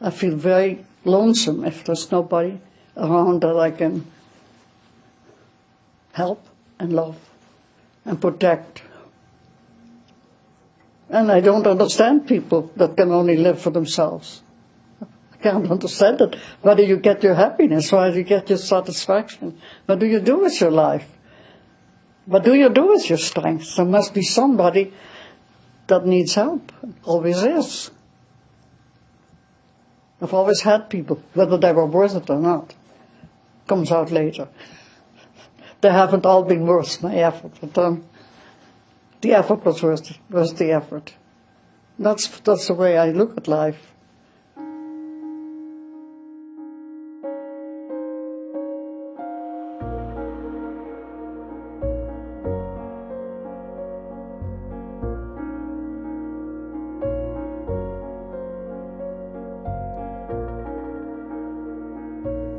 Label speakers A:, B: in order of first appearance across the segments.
A: I feel very lonesome if there's nobody around that I can help and love and protect. And I don't understand people that can only live for themselves. I can't understand it. Where do you get your happiness? Where do you get your satisfaction? What do you do with your life? What do you do with your strength? There must be somebody that needs help. It always is. I've always had people, whether they were worth it or not. Comes out later. They haven't all been worth my effort, but the effort was worth the effort. That's the way I look at life.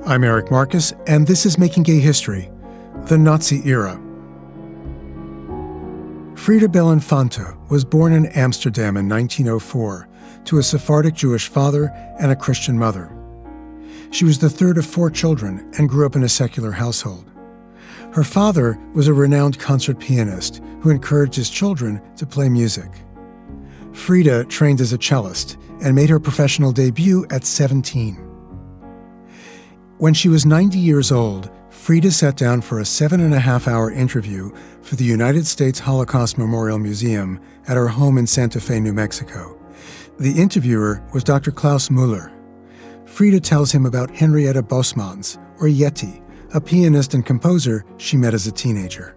B: I'm Eric Marcus, and this is Making Gay History, the Nazi Era. Frieda Belinfante was born in Amsterdam in 1904 to a Sephardic Jewish father and a Christian mother. She was the third of 4 children and grew up in a secular household. Her father was a renowned concert pianist who encouraged his children to play music. Frieda trained as a cellist and made her professional debut at 17. When she was 90 years old, Frieda sat down for a 7.5-hour interview for the United States Holocaust Memorial Museum at her home in Santa Fe, New Mexico. The interviewer was Dr. Klaus Müller. Frieda tells him about Henrietta Bosmans, or Yeti, a pianist and composer she met as a teenager.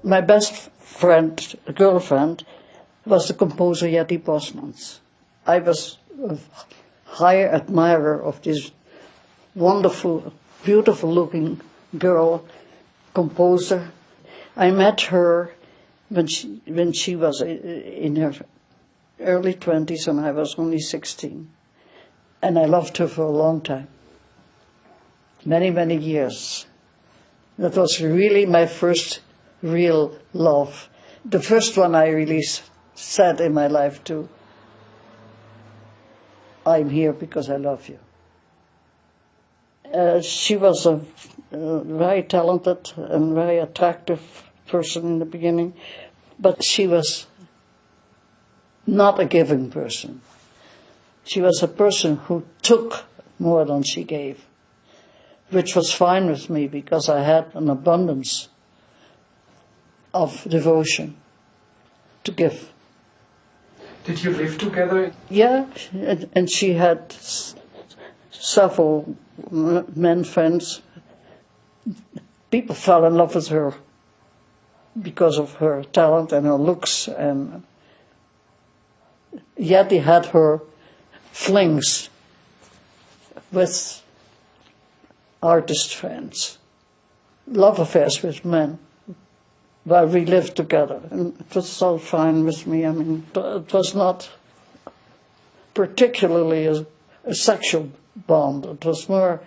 A: My best friend, girlfriend, was the composer Yeti Bosmans. I was high admirer of this wonderful, beautiful-looking girl, composer. I met her when she was in her early 20s and I was only 16. And I loved her for a long time. Many, many years. That was really my first real love. The first one I really said in my life too. I'm here because I love you. She was a very talented and very attractive person in the beginning, but she was not a giving person. She was a person who took more than she gave, which was fine with me because I had an abundance of devotion to give.
C: Did you live together?
A: Yeah, and she had several men friends. People fell in love with her because of her talent and her looks, and Yeti had her flings with artist friends, love affairs with men. While we lived together, and it was all fine with me. I mean, it was not particularly a sexual bond. It was more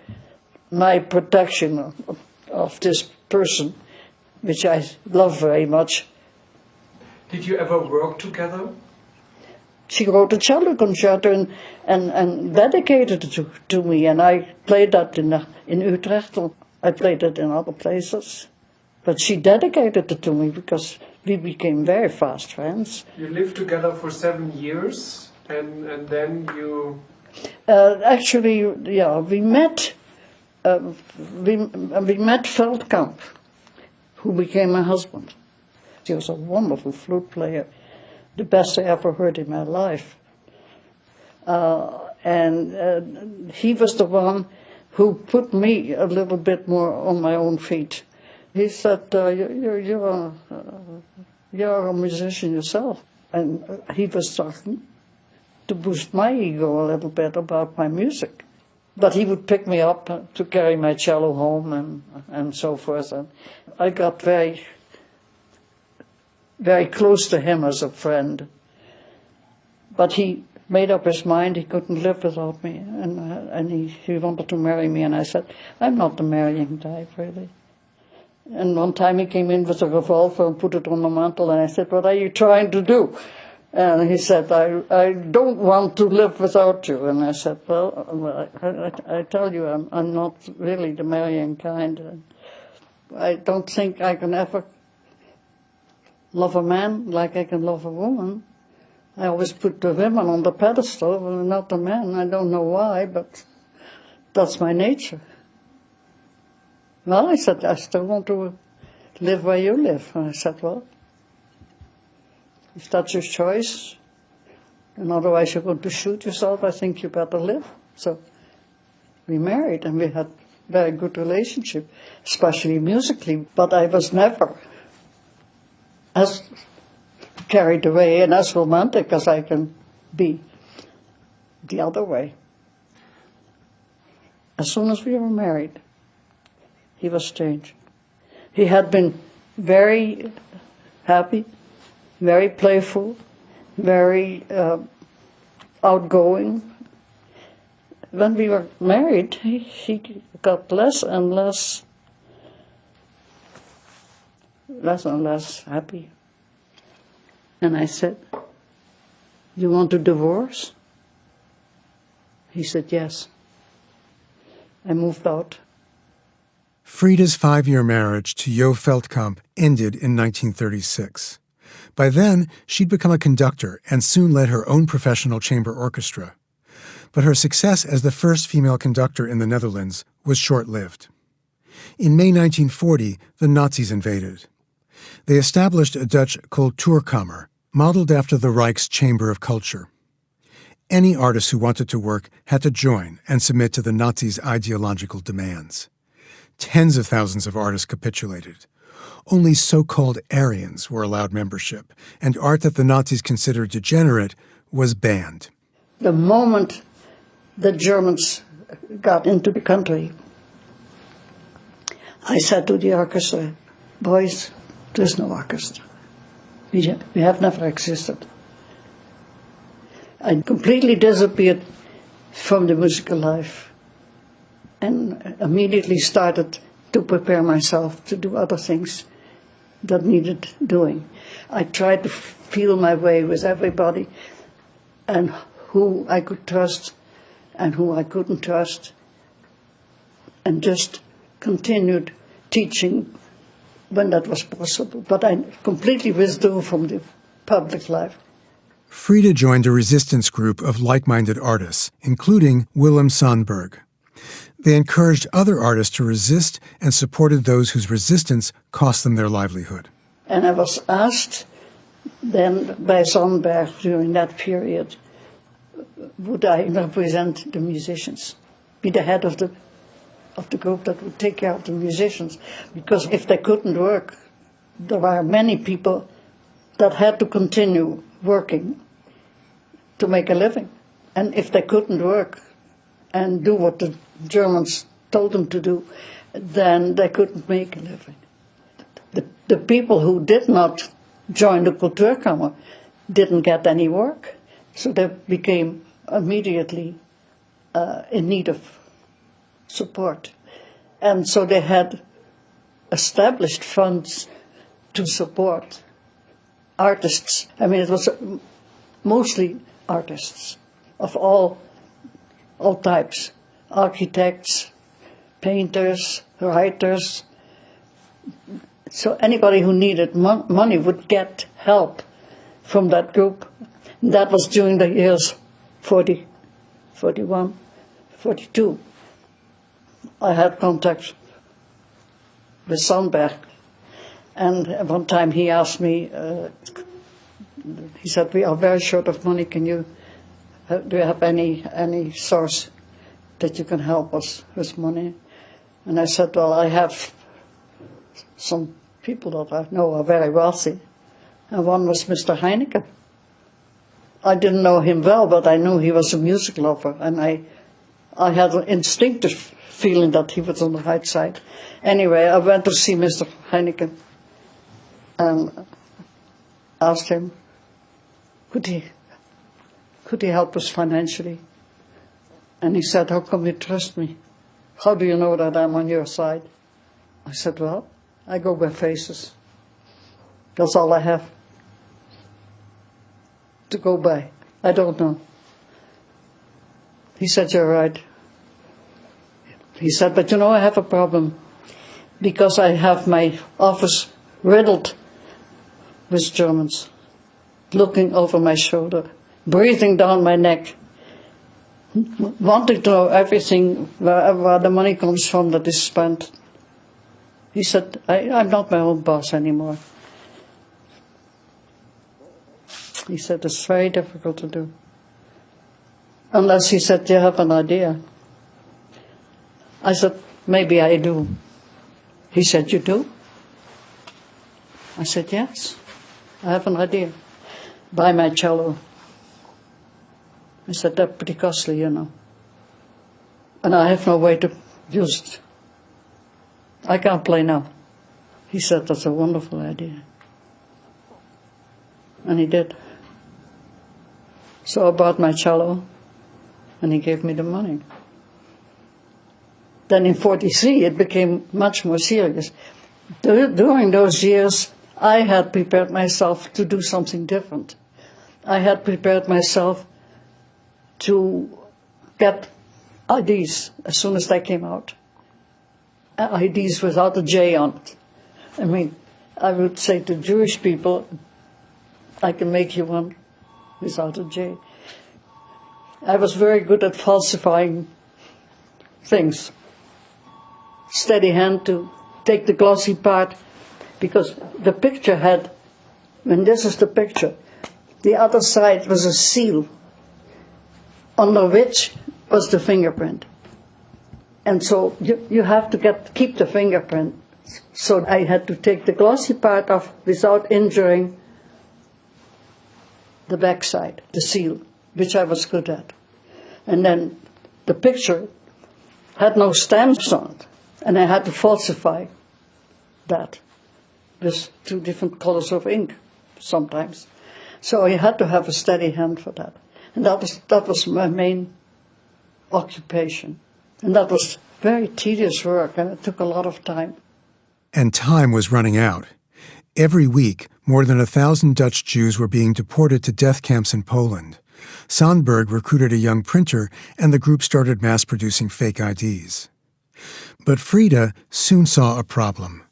A: my protection of this person, which I love very much.
C: Did you ever work together?
A: She wrote a cello concerto and dedicated it to me, and I played that in Utrecht. I played it in other places. But she dedicated it to me because we became very fast friends.
C: You lived together for 7 years, and then you...
A: Actually, yeah, we met Veldkamp, who became my husband. He was a wonderful flute player, the best I ever heard in my life. And he was the one who put me a little bit more on my own feet. He said, you're a musician yourself. And he was starting to boost my ego a little bit about my music. But he would pick me up to carry my cello home and so forth. And I got very, very close to him as a friend. But he made up his mind he couldn't live without me. And he wanted to marry me. And I said, I'm not the marrying type, really. And one time he came in with a revolver and put it on the mantel, and I said, what are you trying to do? And he said, I don't want to live without you. And I said, well, I tell you, I'm not really the marrying kind. I don't think I can ever love a man like I can love a woman. I always put the women on the pedestal and not the men. I don't know why, but that's my nature. Well, I said, I still want to live where you live. And I said, well, if that's your choice, and otherwise you're going to shoot yourself, I think you better live. So we married, and we had a very good relationship, especially musically. But I was never as carried away and as romantic as I can be the other way. As soon as we were married, he was changed. He had been very happy, very playful, very outgoing. When we were married, he got less and less happy. And I said, you want a divorce? He said, yes. I moved out.
B: Frieda's 5-year marriage to Jo Veldkamp ended in 1936. By then, she'd become a conductor and soon led her own professional chamber orchestra. But her success as the first female conductor in the Netherlands was short-lived. In May 1940, the Nazis invaded. They established a Dutch Kulturkammer, modeled after the Reich's Chamber of Culture. Any artist who wanted to work had to join and submit to the Nazis' ideological demands. Tens of thousands of artists capitulated. Only so-called Aryans were allowed membership, and art that the Nazis considered degenerate was banned.
A: The moment the Germans got into the country, I said to the orchestra, boys, there's no orchestra. We have never existed. I completely disappeared from the musical life and immediately started to prepare myself to do other things that needed doing. I tried to feel my way with everybody and who I could trust and who I couldn't trust, and just continued teaching when that was possible. But I completely withdrew from the public life.
B: Frieda joined a resistance group of like-minded artists, including Willem Sandberg. They encouraged other artists to resist and supported those whose resistance cost them their livelihood.
A: And I was asked then by Sandberg during that period, would I represent the musicians, be the head of the group that would take care of the musicians? Because if they couldn't work, there were many people that had to continue working to make a living. And if they couldn't work and do what the Germans told them to do, then they couldn't make a living. The people who did not join the Kulturkammer didn't get any work, so they became immediately in need of support. And so they had established funds to support artists. I mean, it was mostly artists of all types, architects, painters, writers. So anybody who needed money would get help from that group. That was during the years 40, 41, 42. I had contact with Sandberg, and one time he asked me, he said, we are very short of money, do you have any source that you can help us with money? And I said, well, I have some people that I know are very wealthy, and one was Mr. Heineken. I didn't know him well, but I knew he was a music lover, and I had an instinctive feeling that he was on the right side. Anyway, I went to see Mr. Heineken and asked him, could he help us financially? And he said, how come you trust me? How do you know that I'm on your side? I said, well, I go by faces. That's all I have. to go by. I don't know. He said, you're right. He said, but I have a problem because I have my office riddled with Germans, looking over my shoulder, breathing down my neck, wanting to know everything, where the money comes from that is spent. He said, I'm not my own boss anymore. He said, it's very difficult to do. Unless, he said, you have an idea. I said, maybe I do. He said, you do? I said, yes, I have an idea. Buy my cello. I said, that's pretty costly, And I have no way to use it. I can't play now. He said, that's a wonderful idea. And he did. So I bought my cello, and he gave me the money. Then in 1943, it became much more serious. During those years, I had prepared myself to do something different. I had prepared myself to get IDs as soon as they came out. IDs without a J on it. I mean, I would say to Jewish people, I can make you one without a J. I was very good at falsifying things. Steady hand to take the glossy part, because the picture had, and this is the picture, the other side was a seal, under which was the fingerprint. And so you have to keep the fingerprint. So I had to take the glossy part off without injuring the backside, the seal, which I was good at. And then the picture had no stamps on it, and I had to falsify that with 2 different colors of ink sometimes. So I had to have a steady hand for that. And that was my main occupation. And that was very tedious work, and it took a lot of time.
B: And time was running out. Every week, more than 1,000 Dutch Jews were being deported to death camps in Poland. Sandberg recruited a young printer, and the group started mass-producing fake IDs. But Frieda soon saw a problem.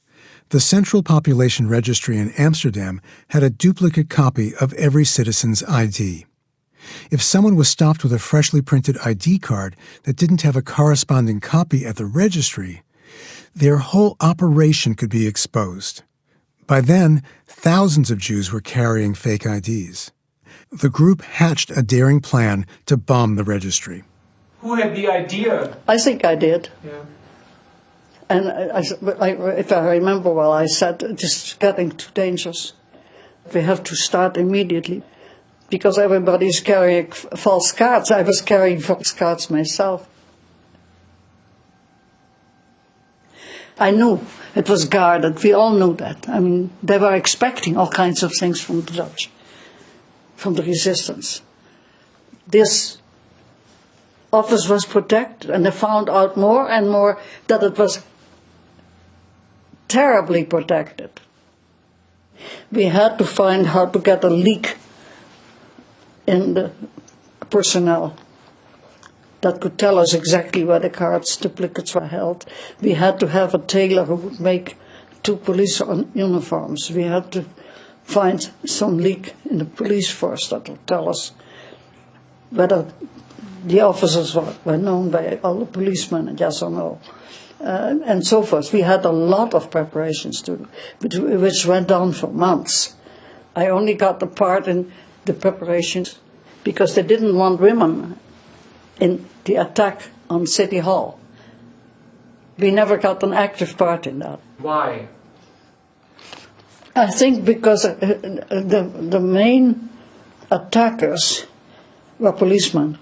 B: The Central Population Registry in Amsterdam had a duplicate copy of every citizen's ID. If someone was stopped with a freshly printed ID card that didn't have a corresponding copy at the registry, their whole operation could be exposed. By then, thousands of Jews were carrying fake IDs. The group hatched a daring plan to bomb the registry.
C: Who had the idea?
A: I think I did.
C: Yeah.
A: And if I remember well, I said, it's getting too dangerous. We have to start immediately. Because everybody's carrying false cards. I was carrying false cards myself. I knew it was guarded. We all knew that. I mean, they were expecting all kinds of things from the Dutch, from the resistance. This office was protected, and they found out more and more that it was terribly protected. We had to find how to get a leak in the personnel that could tell us exactly where the cards, duplicates were held. We had to have a tailor who would make 2 police uniforms. We had to find some leak in the police force that would tell us whether the officers were known by all the policemen, yes or no, and so forth. We had a lot of preparations to do, which went on for months. I only got the part in the preparations because they didn't want women in the attack on City Hall. We never got an active part in that.
C: Why?
A: I think because the main attackers were policemen.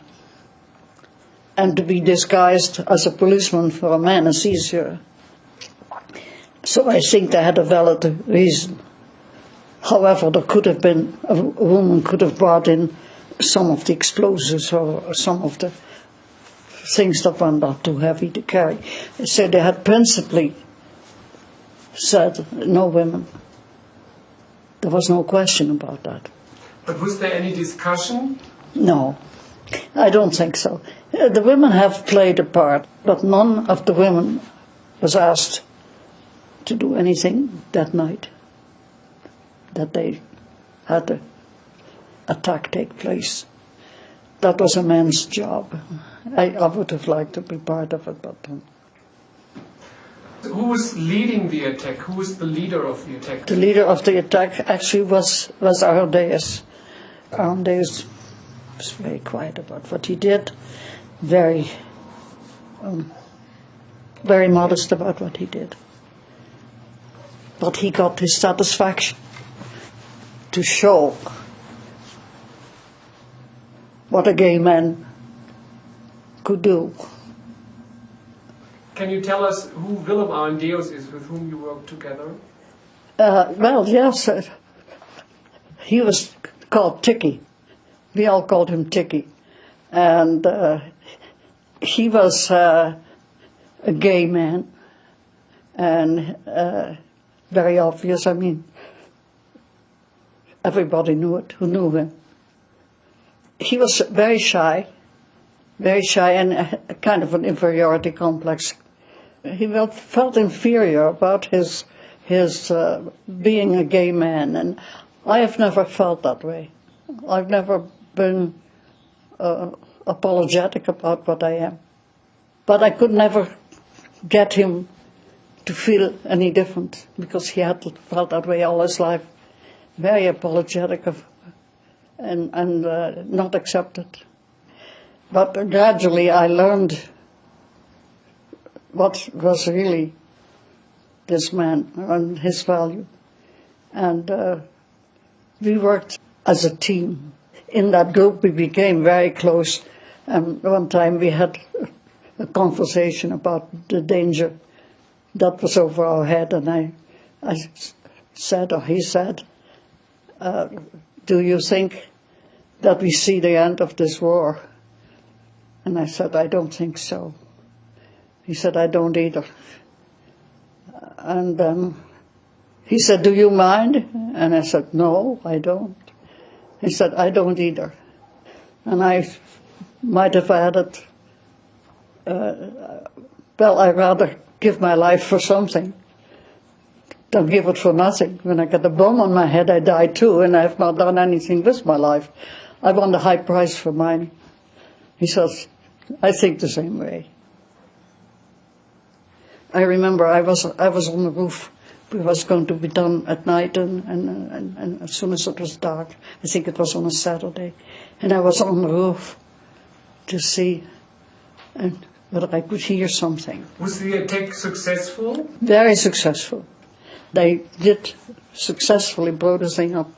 A: And to be disguised as a policeman for a man is easier. So I think they had a valid reason. However, there could have been, a woman could have brought in some of the explosives or some of the things that were not too heavy to carry. So they had principally said no women. There was no question about that.
C: But was there any discussion?
A: No, I don't think so. The women have played a part, but none of the women was asked to do anything that night, that they had the attack take place. That was a man's job. I would have liked to be part of it, but...
C: Who was leading the attack? Who was the leader of the attack?
A: The leader of the attack actually was Ardeus. Ardeus was very quiet about what he did, very modest about what he did. But he got his satisfaction to show what a gay man could do.
C: Can you tell us who Willem Ardeus is, with whom you worked together?
A: Well, yes. He was called Tikkie. We all called him Tikkie. And he was a gay man. And very obvious. I mean, everybody knew it who knew him. He was very shy and a kind of an inferiority complex. He felt inferior about his being a gay man, and I have never felt that way. I've never been apologetic about what I am. But I could never get him to feel any different, because he had felt that way all his life, very apologetic and not accepted. But gradually I learned what was really this man and his value. And we worked as a team. In that group we became very close. And one time we had a conversation about the danger that was over our head, and I said, or he said, do you think that we see the end of this war? And I said, I don't think so. He said, I don't either. And he said, do you mind? And I said, no, I don't. He said, I don't either. And I might have added, well, I'd rather give my life for something than give it for nothing. When I get a bomb on my head, I die too, and I have not done anything with my life. I won the high price for mine. He says, I think the same way. I remember I was on the roof. It was going to be done at night, and as soon as it was dark, I think it was on a Saturday, and I was on the roof to see whether I could hear something.
C: Was the attack successful?
A: Very successful. They did successfully blow the thing up.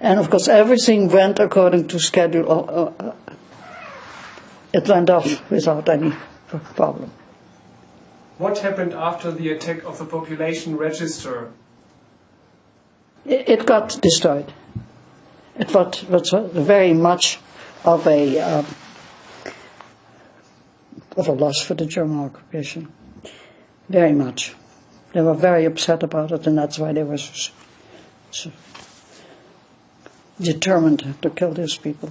A: And of course everything went according to schedule. It went off without any problem.
C: What happened after the attack of the population register?
A: It got destroyed. It was very much of a loss for the German occupation. Very much. They were very upset about it, and that's why they were so determined to kill these people.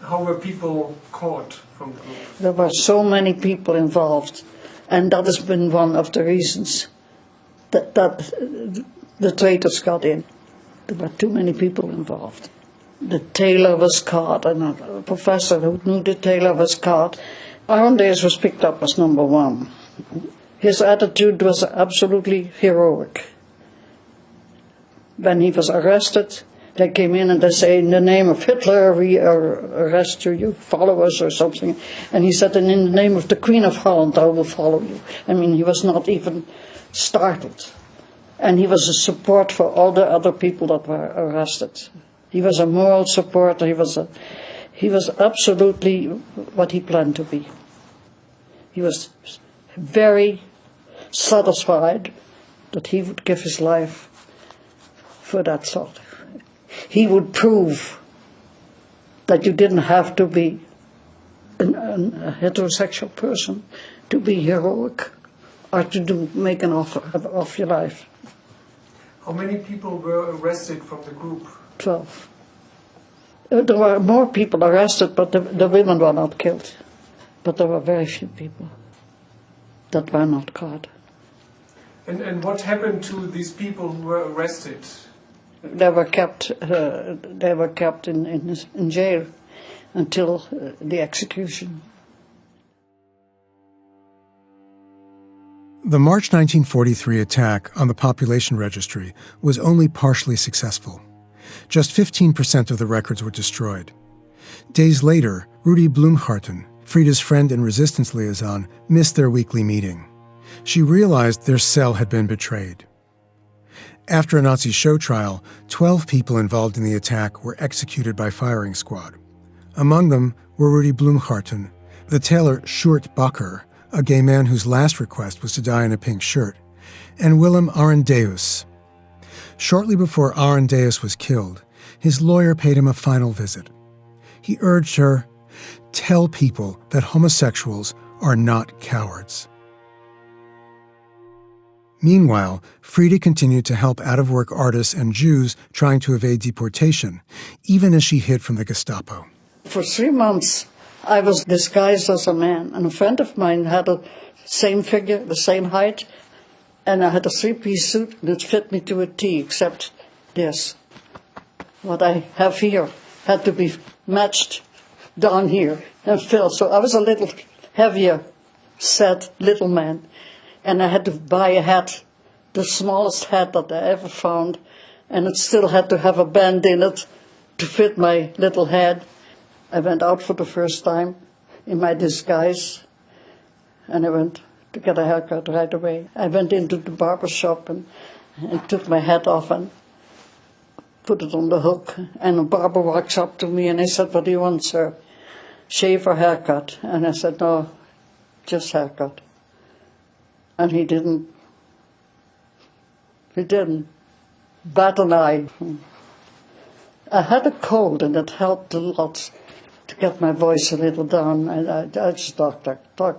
C: How were people caught from the group?
A: There were so many people involved, and that has been one of the reasons that the traitors got in. There were too many people involved. The tailor was caught, and a professor who knew the tailor was caught. Ardeus was picked up as number one. His attitude was absolutely heroic. When he was arrested, they came in and they say, in the name of Hitler, we arrest you, you follow us or something. And he said, and in the name of the Queen of Holland, I will follow you. I mean, he was not even startled. And he was a support for all the other people that were arrested. He was a moral supporter. He was absolutely what he planned to be. He was very satisfied that he would give his life for that thought. He would prove that you didn't have to be a heterosexual person to be heroic or to make an offer of your life.
C: How many people were arrested from the group?
A: 12. There were more people arrested, but the women were not killed. But there were very few people that were not caught.
C: And what happened to these people who were arrested?
A: They were kept in jail until the execution.
B: The March 1943 attack on the population registry was only partially successful. Just 15% of the records were destroyed. Days later, Rudy Blumharten, Frieda's friend and resistance liaison, missed their weekly meeting. She realized their cell had been betrayed. After a Nazi show trial, 12 people involved in the attack were executed by firing squad. Among them were Rudy Blumharten, the tailor Sjoerd Bakker, a gay man whose last request was to die in a pink shirt, and Willem Arendeus. Shortly before Arendeus was killed, his lawyer paid him a final visit. He urged her, "Tell people that homosexuals are not cowards." Meanwhile, Frieda continued to help out-of-work artists and Jews trying to evade deportation, even as she hid from the Gestapo.
A: For 3 months, I was disguised as a man, and a friend of mine had the same figure, the same height, and I had a 3-piece suit that fit me to a T, except this. What I have here had to be matched down here and filled. So I was a little heavier set little man, and I had to buy a hat, the smallest hat that I ever found, and it still had to have a band in it to fit my little head. I went out for the first time in my disguise, and I went to get a haircut right away. I went into the barber shop and took my hat off and put it on the hook. And the barber walks up to me and he said, "What do you want, sir? Shave or haircut?" And I said, "No, just haircut." And he didn't bat an eye. I had a cold, and it helped a lot to get my voice a little down. I just talked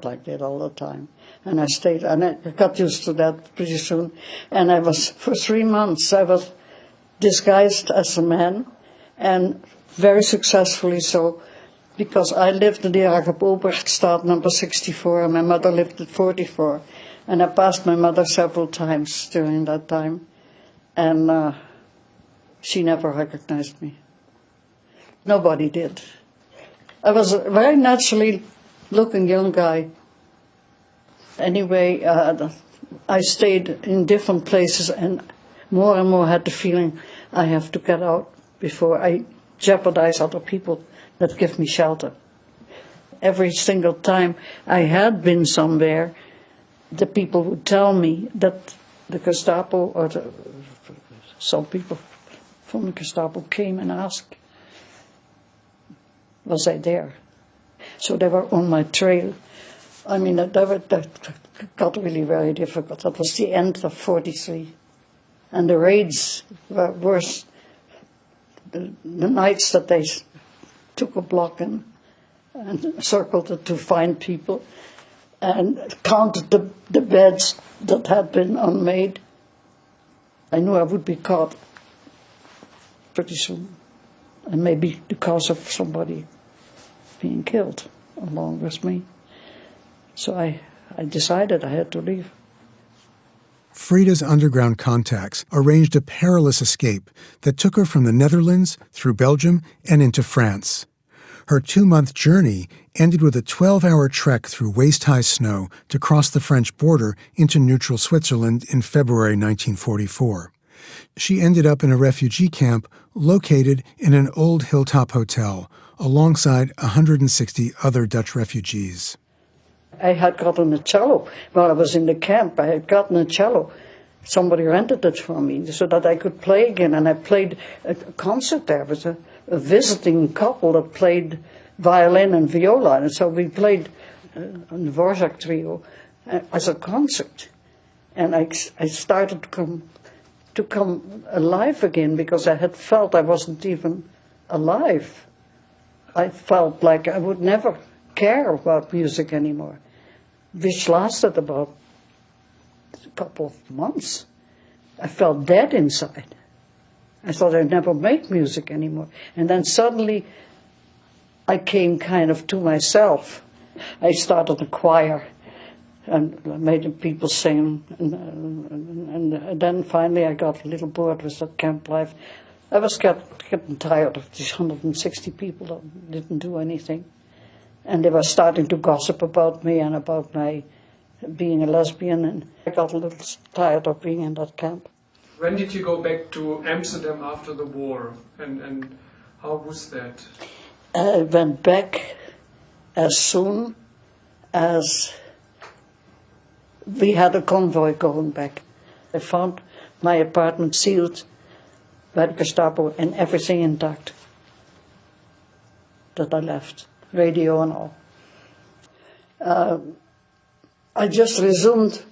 A: like that all the time. And I got used to that pretty soon. And for 3 months, I was disguised as a man, and very successfully so, because I lived in the Jacob Obrechtstraat number 64, and my mother lived at 44. And I passed my mother several times during that time, and she never recognized me. Nobody did. I was a very naturally looking young guy. Anyway, I stayed in different places and more had the feeling I have to get out before I jeopardize other people that give me shelter. Every single time I had been somewhere, the people would tell me that the Gestapo or some people from the Gestapo came and asked, was I there? So they were on my trail. I mean, that got really very difficult. That was the end of 43. And the raids were worse. The nights that they took a block and circled it to find people and counted the beds that had been unmade. I knew I would be caught pretty soon. And maybe because of somebody being killed along with me. So I decided I had to leave.
B: Frieda's underground contacts arranged a perilous escape that took her from the Netherlands through Belgium and into France. Her 2-month journey ended with a 12-hour trek through waist-high snow to cross the French border into neutral Switzerland in February 1944. She ended up in a refugee camp located in an old hilltop hotel alongside 160 other Dutch refugees.
A: I had gotten a cello while I was in the camp. I had gotten a cello. Somebody rented it for me so that I could play again. And I played a concert there. It was a visiting couple that played violin and viola. And so we played on the Dvorak trio as a concert. And I started to come alive again because I had felt I wasn't even alive. I felt like I would never care about music anymore, which lasted about a couple of months. I felt dead inside. I thought I'd never make music anymore. And then suddenly I came kind of to myself. I started a choir and made people sing. And then finally I got a little bored with that camp life. I was getting tired of these 160 people that didn't do anything. And they were starting to gossip about me and about my being a lesbian. And I got a little tired of being in that camp.
C: When did you go back to Amsterdam after the war, and how was that?
A: I went back as soon as we had a convoy going back. I found my apartment sealed by the Gestapo and everything intact that I left, radio and all. I just resumed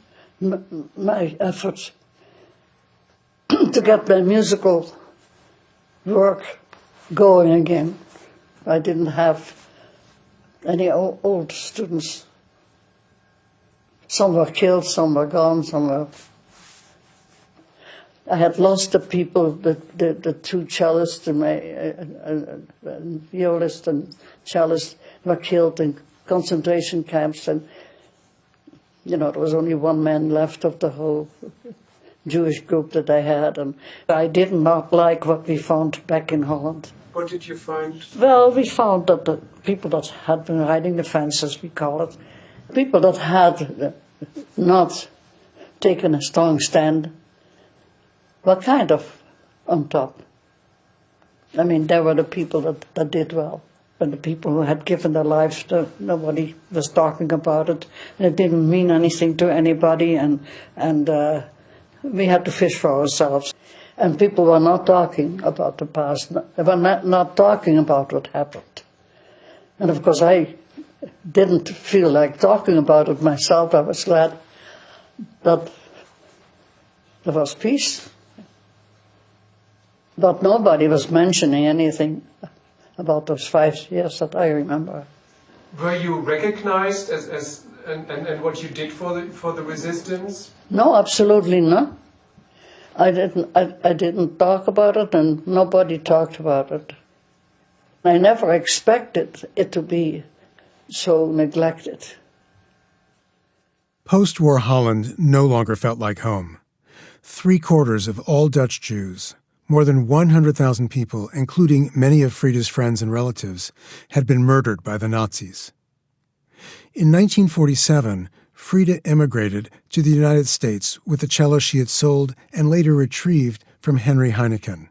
A: my efforts to get my musical work going again. I didn't have any old students. Some were killed, some were gone, some were... I had lost the people, the two cellists, violist and cellist were killed in concentration camps, and there was only one man left of the whole Jewish group that I had, and I did not like what we found back in Holland.
C: What did you find?
A: Well, we found that the people that had been riding the fences, we call it, people that had not taken a strong stand, were kind of on top. I mean, there were the people that did well, but the people who had given their lives, nobody was talking about it, and it didn't mean anything to anybody, and we had to fish for ourselves. And people were not talking about the past. They were not talking about what happened. And of course, I didn't feel like talking about it myself. I was glad that there was peace. But nobody was mentioning anything about those 5 years that I remember.
C: Were you recognized and what you did for the resistance?
A: No, absolutely not. I didn't talk about it, and nobody talked about it. I never expected it to be so neglected.
B: Post-war Holland no longer felt like home. 3/4 of all Dutch Jews, more than 100,000 people, including many of Frieda's friends and relatives, had been murdered by the Nazis. In 1947, Frieda immigrated to the United States with the cello she had sold and later retrieved from Henry Heineken.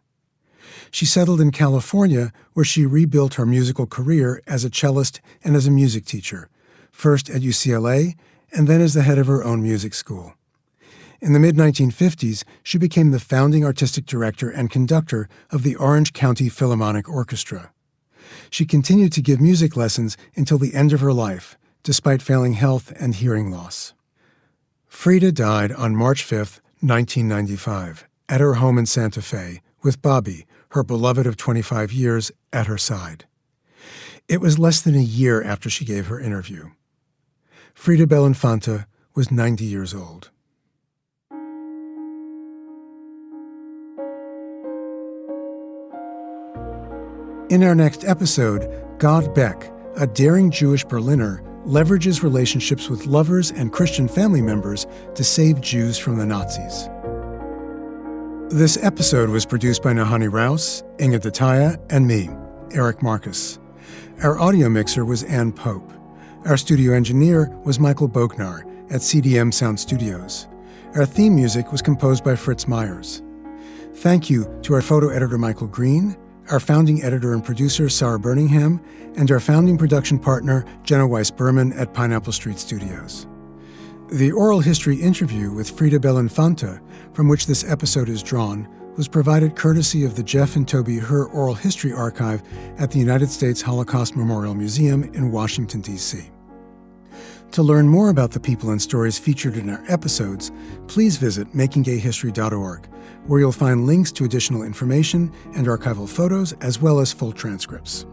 B: She settled in California, where she rebuilt her musical career as a cellist and as a music teacher, first at UCLA and then as the head of her own music school. In the mid-1950s, she became the founding artistic director and conductor of the Orange County Philharmonic Orchestra. She continued to give music lessons until the end of her life, despite failing health and hearing loss. Frieda died on March 5, 1995, at her home in Santa Fe, with Bobby, her beloved of 25 years, at her side. It was less than a year after she gave her interview. Frieda Belinfante was 90 years old. In our next episode, God Beck, a daring Jewish Berliner, leverages relationships with lovers and Christian family members to save Jews from the Nazis. This episode was produced by Nahani Rouse, Inga Dataya, and me, Eric Marcus. Our audio mixer was Ann Pope. Our studio engineer was Michael Bognar at CDM Sound Studios. Our theme music was composed by Fritz Myers. Thank you to our photo editor Michael Green, our founding editor and producer Sarah Birmingham, and our founding production partner Jenna Weiss-Berman at Pineapple Street Studios. The oral history interview with Frieda Belinfante, from which this episode is drawn, was provided courtesy of the Jeff and Toby Herr Oral History Archive at the United States Holocaust Memorial Museum in Washington, D.C. To learn more about the people and stories featured in our episodes, please visit makinggayhistory.org, where you'll find links to additional information and archival photos, as well as full transcripts.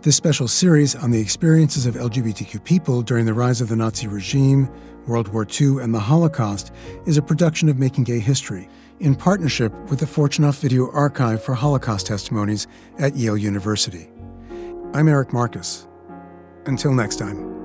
B: This special series on the experiences of LGBTQ people during the rise of the Nazi regime, World War II, and the Holocaust is a production of Making Gay History in partnership with the Fortunoff Video Archive for Holocaust Testimonies at Yale University. I'm Eric Marcus. Until next time.